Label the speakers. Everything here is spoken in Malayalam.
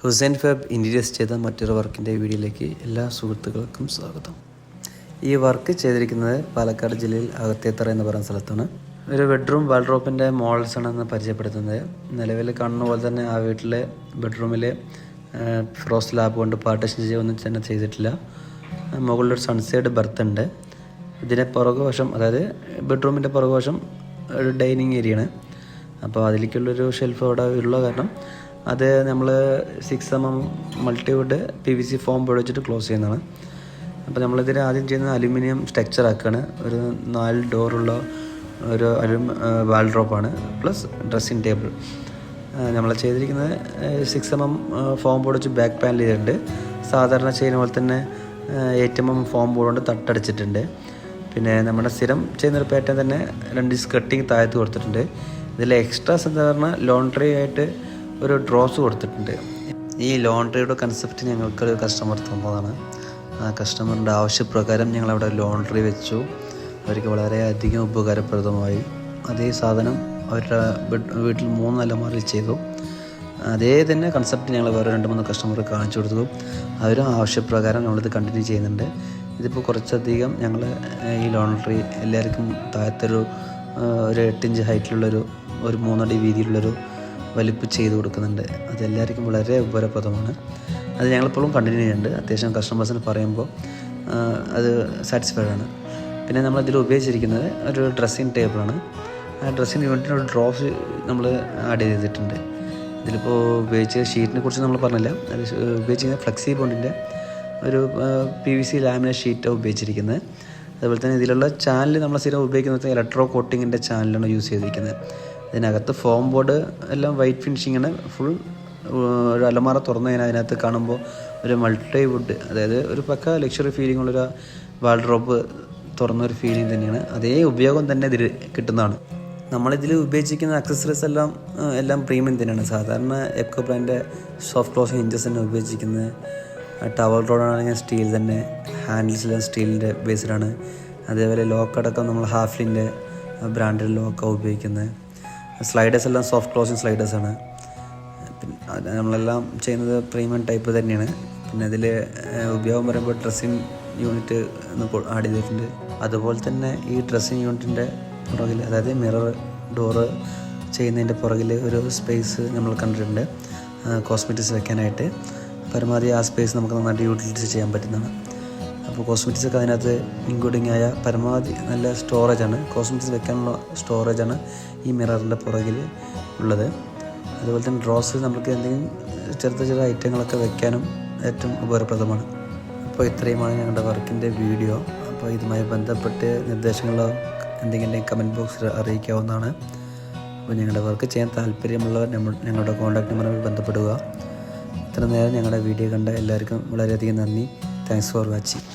Speaker 1: ഹുസൈൻ ഫാബ് ഇൻറ്റീരിയേഴ്സ് ചെയ്ത മറ്റൊരു വർക്കിൻ്റെ വീഡിയോയിലേക്ക് എല്ലാ സുഹൃത്തുക്കൾക്കും സ്വാഗതം. ഈ വർക്ക് ചെയ്തിരിക്കുന്നത് പാലക്കാട് ജില്ലയിൽ അകത്തേത്തറ എന്ന് പറയുന്ന സ്ഥലത്താണ്. ഒരു ബെഡ്റൂം വാൾഡ്രോപ്പിൻ്റെ മോഡൽസാണെന്ന് പരിചയപ്പെടുത്തുന്നത്. നിലവിൽ കാണുന്ന പോലെ തന്നെ ആ വീട്ടിലെ ബെഡ്റൂമിൽ ഫ്രോസ്റ്റ് ലാബ് കൊണ്ട് പാർട്ടീഷൻ ഒന്നും തന്നെ ചെയ്തിട്ടില്ല. മുകളിലൊരു സൺസൈഡ് ബർത്ത് ഉണ്ട്. ഇതിൻ്റെ പുറകുവശം, അതായത് ബെഡ്റൂമിൻ്റെ പുറകുവശം ഒരു ഡൈനിങ് ഏരിയയാണ്. അപ്പോൾ അതിലേക്കുള്ളൊരു ഷെൽഫ് അവിടെ ഉള്ള കാരണം അത് നമ്മൾ 6mm multiwood PVC form board വെച്ചിട്ട് ക്ലോസ് ചെയ്യുന്നതാണ്. അപ്പോൾ നമ്മളിതിൽ ആദ്യം ചെയ്യുന്നത് അലുമിനിയം സ്ട്രക്ചർ ആക്കുകയാണ്. ഒരു 4 ഡോറുള്ള ഒരു വാൾഡ്രോപ്പാണ്, പ്ലസ് ഡ്രസ്സിങ് ടേബിൾ. നമ്മൾ ചെയ്തിരിക്കുന്നത് 6mm ഫോം ബോർഡ് വെച്ച് ബാക്ക് പാനൽ ചെയ്തിട്ടുണ്ട്. സാധാരണ ചെയ്യുന്ന പോലെ തന്നെ 8mm ഫോം ബോർഡ് കൊണ്ട് തട്ടടിച്ചിട്ടുണ്ട്. പിന്നെ നമ്മുടെ സ്ഥിരം ചെയ്യുന്നൊരു പാറ്റേൺ തന്നെ 2 സ്കർട്ടിങ് താഴത്ത് കൊടുത്തിട്ടുണ്ട്. ഇതിൽ എക്സ്ട്രാസ് എന്താ പറഞ്ഞാൽ ലോണ്ട്രി ആയിട്ട് ഒരു ഡ്രോസ് കൊടുത്തിട്ടുണ്ട്. ഈ ലോണ്ട്രിയുടെ കൺസെപ്റ്റ് ഞങ്ങൾക്കൊരു കസ്റ്റമർ തന്നതാണ്. ആ കസ്റ്റമറിൻ്റെ ആവശ്യപ്രകാരം ഞങ്ങളവിടെ ലോണ്ട്രി വെച്ചു. അവർക്ക് വളരെയധികം ഉപകാരപ്രദമായി. അതേ സാധനം അവരുടെ വീട്ടിൽ 3 അലമാരയിൽ ചെയ്തു. അതേ തന്നെ കൺസെപ്റ്റ് ഞങ്ങൾ വേറെ 2-3 കസ്റ്റമർക്ക് കാണിച്ചു കൊടുത്തു. അവരും ആവശ്യപ്രകാരം നമ്മളിത് കണ്ടിന്യൂ ചെയ്യുന്നുണ്ട്. ഇതിപ്പോൾ കുറച്ചധികം ഞങ്ങൾ ഈ ലോണ്ട്രി എല്ലാവർക്കും താഴത്തൊരു 8 ഇഞ്ച് ഹൈറ്റിലുള്ളൊരു 3 അടി വീതിയിലുള്ളൊരു വലിപ്പ് ചെയ്ത് കൊടുക്കുന്നുണ്ട്. അതെല്ലാവർക്കും വളരെ ഉപകാരപ്രദമാണ്. അത് ഞങ്ങളിപ്പോഴും കണ്ടിന്യൂ ചെയ്യുന്നുണ്ട്. അത്യാവശ്യം കസ്റ്റമേഴ്സിന് പറയുമ്പോൾ അത് സാറ്റിസ്ഫൈഡ് ആണ്. പിന്നെ നമ്മളതിൽ ഉപയോഗിച്ചിരിക്കുന്നത് ഒരു ഡ്രസ്സിങ് ടേബിളാണ്. ആ ഡ്രസ്സിങ് യൂണിറ്റിന് ഒരു ഡ്രോസ് നമ്മൾ ആഡ് ചെയ്തിട്ടുണ്ട്. ഇതിലിപ്പോൾ ഉപയോഗിച്ച ഷീറ്റിനെ കുറിച്ച് നമ്മൾ പറഞ്ഞില്ല. അത് ഉപയോഗിച്ചിരിക്കുന്നത് ഫ്ലെക്സി ബോണ്ടിൻ്റെ ഒരു PVC ലാമിനേറ്റ് ഷീറ്റാണ് ഉപയോഗിച്ചിരിക്കുന്നത്. അതുപോലെ തന്നെ ഇതിലുള്ള ചാനൽ നമ്മൾ സ്ഥിരം ഉപയോഗിക്കുന്നത് ഇലക്ട്രോ കോട്ടിങ്ങിൻ്റെ ചാനലാണ് യൂസ് ചെയ്തിരിക്കുന്നത്. ഇതിനകത്ത് ഫോം ബോർഡ് എല്ലാം വൈറ്റ് ഫിനിഷിങ്ങാണ്. ഫുൾ ഒരു അലമാര തുറന്നു കഴിഞ്ഞാൽ അതിനകത്ത് കാണുമ്പോൾ ഒരു മൾട്ടിവുഡ്, അതായത് ഒരു പക്ക ലക്ഷറി ഫീലിംഗ് ഉള്ളൊരു വാൾഡ്രോപ്പ് തുറന്നൊരു ഫീലിംഗ് തന്നെയാണ്. അതേ ഉപയോഗം തന്നെ ഇതിൽ കിട്ടുന്നതാണ്. നമ്മളിതിൽ ഉപയോഗിച്ചിരിക്കുന്ന അക്സസറീസ് എല്ലാം പ്രീമിയം തന്നെയാണ്. സാധാരണ എപ്കോ ബ്രാൻഡിൻ്റെ സോഫ്റ്റ് ക്ലോസിങ് ഹിഞ്ചസ് തന്നെ ഉപയോഗിച്ചിരിക്കുന്നത്. ടവൽ റോഡാണെങ്കിൽ സ്റ്റീൽ തന്നെ, ഹാൻഡിൽസെല്ലാം സ്റ്റീലിൻ്റെ ബേസിലാണ്. അതേപോലെ ലോക്കടക്കം നമ്മൾ ഹാഫ്ലിൻ്റെ ബ്രാൻഡിൻ്റെ ലോക്കാണ് ഉപയോഗിക്കുന്നത്. സ്ലൈഡേഴ്സ് എല്ലാം സോഫ്റ്റ് ക്ലോസിങ് സ്ലൈഡേഴ്സാണ്. പിന്നെ നമ്മളെല്ലാം ചെയ്യുന്നത് പ്രീമിയം ടൈപ്പ് തന്നെയാണ്. പിന്നെ അതിൽ ഉപയോഗം പറയുമ്പോൾ ഡ്രസ്സിങ് യൂണിറ്റ് ആഡ് ചെയ്തിട്ടുണ്ട്. അതുപോലെ തന്നെ ഈ ഡ്രസ്സിങ് യൂണിറ്റിൻ്റെ പുറകിൽ, അതായത് മിറർ ഡോറ് ചെയ്യുന്നതിൻ്റെ പുറകിൽ ഒരു സ്പേസ് നമ്മൾ കണ്ടിട്ടുണ്ട് കോസ്മെറ്റിക്സ് വെക്കാനായിട്ട്. പരമാവധി ആ സ്പേസ് നമുക്ക് നന്നായിട്ട് യൂട്ടിലൈസ് ചെയ്യാൻ പറ്റുന്നതാണ്. അപ്പോൾ കോസ്മെറ്റിക്സ് ഒക്കെ അതിനകത്ത് ഇൻക്ലൂഡിങ് ആയ പരമാവധി നല്ല സ്റ്റോറേജാണ്. കോസ്മെറ്റിക്സ് വെക്കാനുള്ള സ്റ്റോറേജാണ് ഈ മിററിൻ്റെ പുറകിൽ ഉള്ളത്. അതുപോലെ തന്നെ ഡ്രോസ് നമുക്ക് എന്തെങ്കിലും ചെറിയ ഐറ്റങ്ങളൊക്കെ വെക്കാനും ഏറ്റവും ഉപകാരപ്രദമാണ്. അപ്പോൾ ഇത്രയുമാണ് ഞങ്ങളുടെ വർക്കിൻ്റെ വീഡിയോ. അപ്പോൾ ഇതുമായി ബന്ധപ്പെട്ട് നിർദ്ദേശങ്ങളോ എന്തെങ്കിലും കമൻറ്റ് ബോക്സിൽ അറിയിക്കാവുന്നതാണ്. അപ്പോൾ ഞങ്ങളുടെ വർക്ക് ചെയ്യാൻ താല്പര്യമുള്ളവർ ഞങ്ങളുടെ കോൺടാക്ട് നമ്പറിൽ ബന്ധപ്പെടുക. ഇത്ര നേരം ഞങ്ങളുടെ വീഡിയോ കണ്ട എല്ലാവർക്കും വളരെയധികം നന്ദി. Thanks for watching.